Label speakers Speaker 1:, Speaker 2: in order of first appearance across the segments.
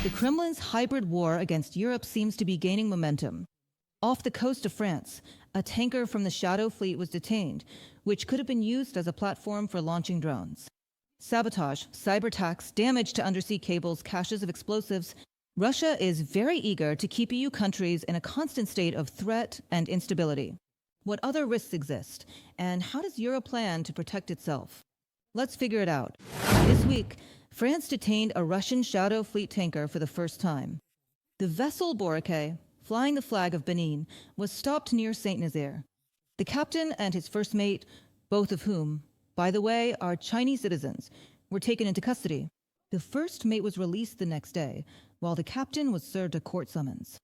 Speaker 1: The Kremlin's hybrid war against Europe seems to be gaining momentum. Off the coast of France, a tanker from the Shadow Fleet was detained, which could have been used as a platform for launching drones. Sabotage, cyberattacks, damage to undersea cables, caches of explosives. Russia is very eager to keep EU countries in a constant state of threat and instability. What other risks exist, and how does Europe plan to protect itself? Let's figure it out. This week, France detained a Russian Shadow Fleet tanker for the first time. The vessel Boracay, flying the flag of Benin, was stopped near Saint-Nazaire. The captain and his first mate, both of whom, by the way, are Chinese citizens, were taken into custody. The first mate was released the next day, while the captain was served a court summons.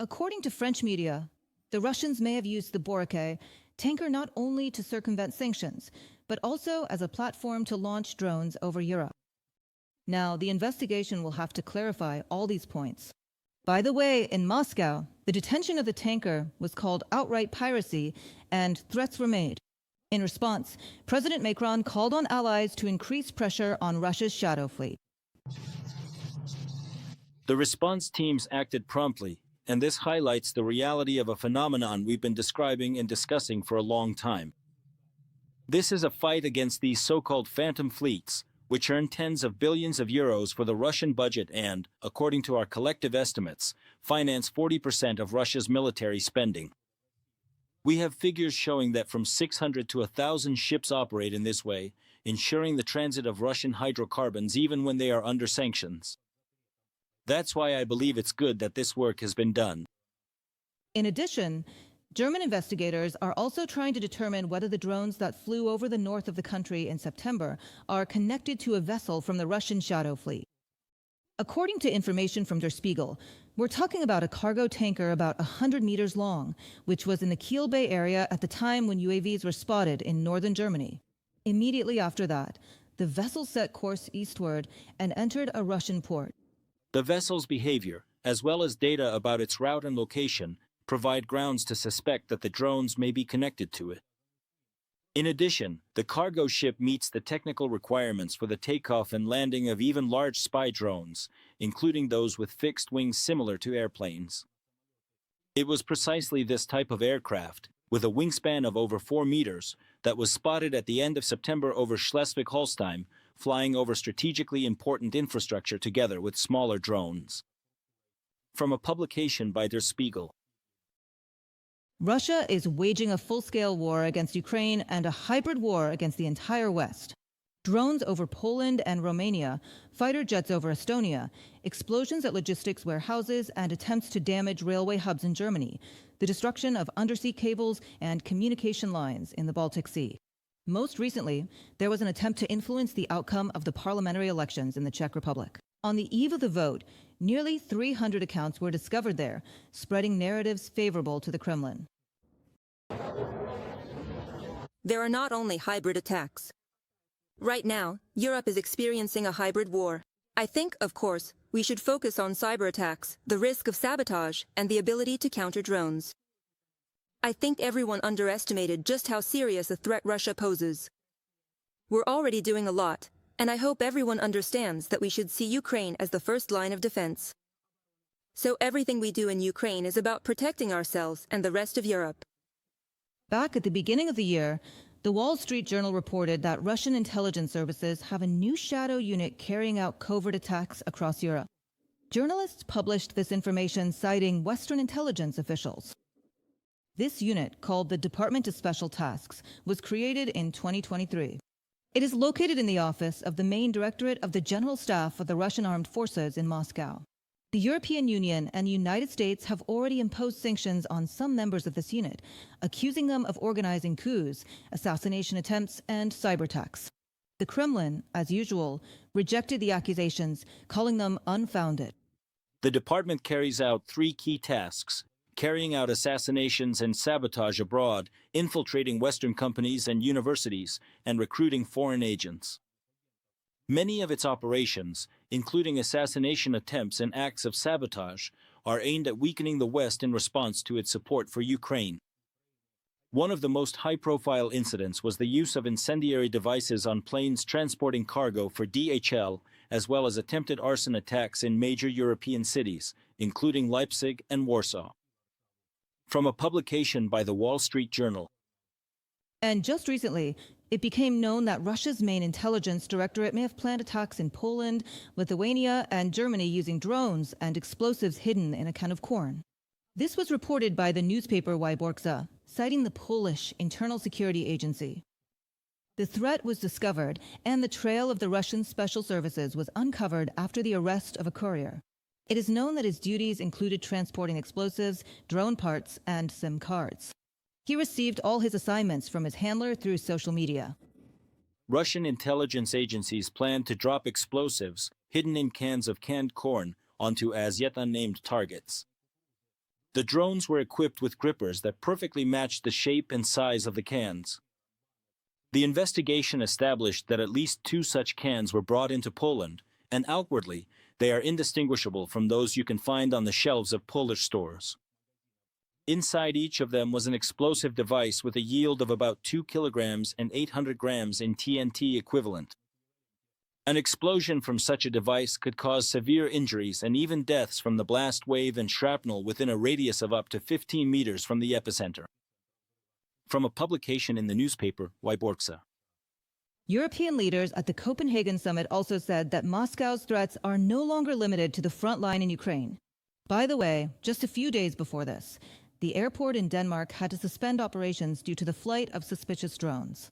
Speaker 1: According to French media, the Russians may have used the Boracay tanker not only to circumvent sanctions, but also as a platform to launch drones over Europe. Now, the investigation will have to clarify all these points. By the way, in Moscow, the detention of the tanker was called outright piracy, and threats were made. In response, President Macron called on allies to increase pressure on Russia's Shadow Fleet.
Speaker 2: The response teams acted promptly, and this highlights the reality of a phenomenon we've been describing and discussing for a long time. This is a fight against these so-called phantom fleets, which earn tens of billions of euros for the Russian budget and, according to our collective estimates, finance 40% of Russia's military spending. We have figures showing that from 600 to 1,000 ships operate in this way, ensuring the transit of Russian hydrocarbons even when they are under sanctions. That's why I believe it's good that this work has been done.
Speaker 1: In addition, German investigators are also trying to determine whether the drones that flew over the north of the country in September are connected to a vessel from the Russian Shadow Fleet. According to information from Der Spiegel, we're talking about a cargo tanker about 100 meters long, which was in the Kiel Bay area at the time when UAVs were spotted in northern Germany. Immediately after that, the vessel set course eastward and entered a Russian port.
Speaker 2: The vessel's behavior, as well as data about its route and location, provide grounds to suspect that the drones may be connected to it. In addition, the cargo ship meets the technical requirements for the takeoff and landing of even large spy drones, including those with fixed wings similar to airplanes. It was precisely this type of aircraft, with a wingspan of over 4 meters, that was spotted at the end of September over Schleswig-Holstein, flying over strategically important infrastructure together with smaller drones. From a publication by Der Spiegel.
Speaker 1: Russia is waging a full-scale war against Ukraine and a hybrid war against the entire West. Drones over Poland and Romania, fighter jets over Estonia, explosions at logistics warehouses, and attempts to damage railway hubs in Germany, the destruction of undersea cables and communication lines in the Baltic Sea. Most recently, there was an attempt to influence the outcome of the parliamentary elections in the Czech Republic. On the eve of the vote, nearly 300 accounts were discovered there, spreading narratives favorable to the Kremlin.
Speaker 3: There are not only hybrid attacks. Right now, Europe is experiencing a hybrid war. I think, of course, we should focus on cyber attacks, the risk of sabotage, and the ability to counter drones. I think everyone underestimated just how serious a threat Russia poses. We're already doing a lot, and I hope everyone understands that we should see Ukraine as the first line of defense. So everything we do in Ukraine is about protecting ourselves and the rest of Europe.
Speaker 1: Back at the beginning of the year, the Wall Street Journal reported that Russian intelligence services have a new shadow unit carrying out covert attacks across Europe. Journalists published this information citing Western intelligence officials. This unit, called the Department of Special Tasks, was created in 2023. It is located in the office of the main directorate of the General Staff of the Russian Armed Forces in Moscow. The European Union and the United States have already imposed sanctions on some members of this unit, accusing them of organizing coups, assassination attempts, and cyberattacks. The Kremlin, as usual, rejected the accusations, calling them unfounded.
Speaker 2: The department carries out 3 key tasks: carrying out assassinations and sabotage abroad, infiltrating Western companies and universities, and recruiting foreign agents. Many of its operations, including assassination attempts and acts of sabotage, are aimed at weakening the West in response to its support for Ukraine. One of the most high-profile incidents was the use of incendiary devices on planes transporting cargo for DHL as well as attempted arson attacks in major European cities, including Leipzig and Warsaw. From a publication by the Wall Street Journal.
Speaker 1: And just recently, it became known that Russia's main intelligence directorate may have planned attacks in Poland, Lithuania, and Germany using drones and explosives hidden in a can of corn. This was reported by the newspaper Wyborcza, citing the Polish Internal Security Agency. The threat was discovered, and the trail of the Russian special services was uncovered after the arrest of a courier. It is known that his duties included transporting explosives, drone parts, and SIM cards. He received all his assignments from his handler through social media.
Speaker 2: Russian intelligence agencies planned to drop explosives hidden in cans of canned corn onto as yet unnamed targets. The drones were equipped with grippers that perfectly matched the shape and size of the cans. The investigation established that at least 2 such cans were brought into Poland, and outwardly, they are indistinguishable from those you can find on the shelves of Polish stores. Inside each of them was an explosive device with a yield of about 2 kilograms and 800 grams in TNT equivalent. An explosion from such a device could cause severe injuries and even deaths from the blast wave and shrapnel within a radius of up to 15 meters from the epicenter. From a publication in the newspaper Wyborcza.
Speaker 1: European leaders at the Copenhagen summit also said that Moscow's threats are no longer limited to the front line in Ukraine. By the way, just a few days before this, the airport in Denmark had to suspend operations due to the flight of suspicious drones.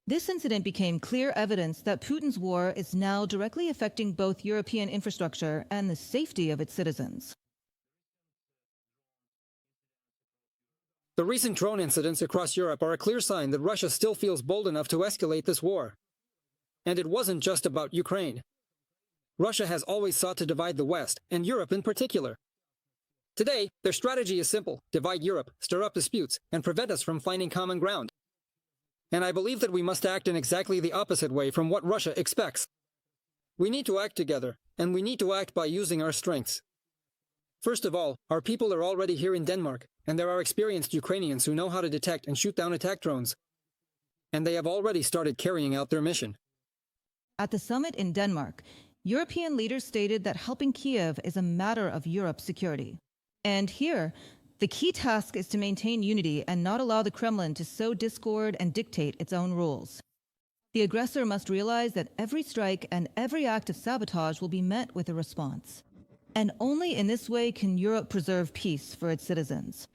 Speaker 1: This incident became clear evidence that Putin's war is now directly affecting both European infrastructure and the safety of its citizens.
Speaker 4: The recent drone incidents across Europe are a clear sign that Russia still feels bold enough to escalate this war. And it wasn't just about Ukraine. Russia has always sought to divide the West, and Europe in particular. Today, their strategy is simple: divide Europe, stir up disputes, and prevent us from finding common ground. And I believe that we must act in exactly the opposite way from what Russia expects. We need to act together, and we need to act by using our strengths. First of all, our people are already here in Denmark, and there are experienced Ukrainians who know how to detect and shoot down attack drones. And they have already started carrying out their mission.
Speaker 1: At the summit in Denmark, European leaders stated that helping Kiev is a matter of Europe's security. And here, the key task is to maintain unity and not allow the Kremlin to sow discord and dictate its own rules. The aggressor must realize that every strike and every act of sabotage will be met with a response. And only in this way can Europe preserve peace for its citizens.